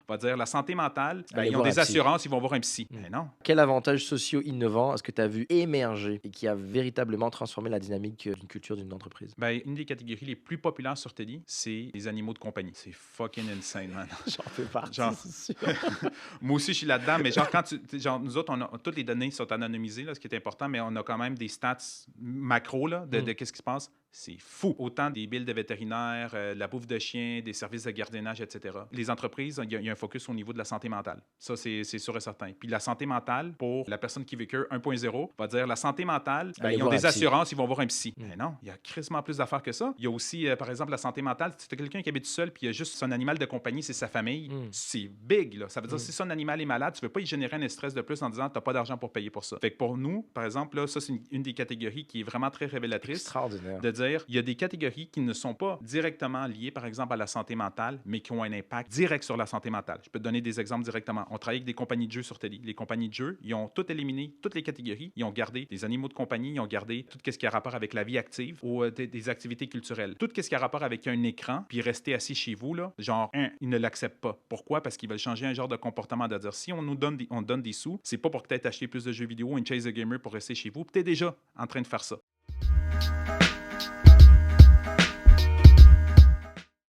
va dire la santé mentale, ben, Allez ils ont voir un des psy. assurances, ils vont voir un psy. Ben non. Quels avantages sociaux innovants est-ce que tu as vu émerger et qui a véritablement transformé la dynamique d'une culture d'une entreprise? Ben, une des catégories les plus populaires sur Teddy, c'est les animaux de compagnie. C'est fucking insane, man. J'en fais partie, Genre, c'est sûr. moi aussi, je suis là-dedans, mais genre, genre, nous autres, toutes les données sont anonymisées, là, ce qui est important, mais on a quand même des stats macro là, de qu'est-ce qui se passe. C'est fou. Autant des billes de vétérinaires, de la bouffe de chiens, des services de gardiennage, etc. Les entreprises, il y a un focus au niveau de la santé mentale. Ça, c'est sûr et certain. Puis la santé mentale, pour la personne qui vécu 1.0, va dire la santé mentale, ben, Allez ils ont voir un des psy. assurances, ils vont voir un psy. Mais non, il y a crissement plus d'affaires que ça. Il y a aussi, par exemple, la santé mentale. Si tu as quelqu'un qui habite seul puis il y a juste son animal de compagnie, c'est sa famille, c'est big. Là. Ça veut dire si son animal est malade, tu ne veux pas y générer un stress de plus en disant tu n'as pas d'argent pour payer pour ça. Fait que pour nous, par exemple, là, ça, c'est une des catégories qui est vraiment très révélatrice. Extraordinaire. De dire, il y a des catégories qui ne sont pas directement liées, par exemple, à la santé mentale, mais qui ont un impact direct sur la santé mentale. Je peux te donner des exemples directement. On travaille avec des compagnies de jeux sur Teddy. Les compagnies de jeux, ils ont tout éliminé, toutes les catégories. Ils ont gardé les animaux de compagnie, ils ont gardé tout ce qui a rapport avec la vie active ou des activités culturelles. Tout ce qui a rapport avec un écran, puis rester assis chez vous, là, genre, ils ne l'acceptent pas. Pourquoi? Parce qu'ils veulent changer un genre de comportement de dire, si on nous donne des sous, c'est pas pour que tu aies acheté plus de jeux vidéo, une chase de gamer pour rester chez vous, puis tu es déjà en train de faire ça.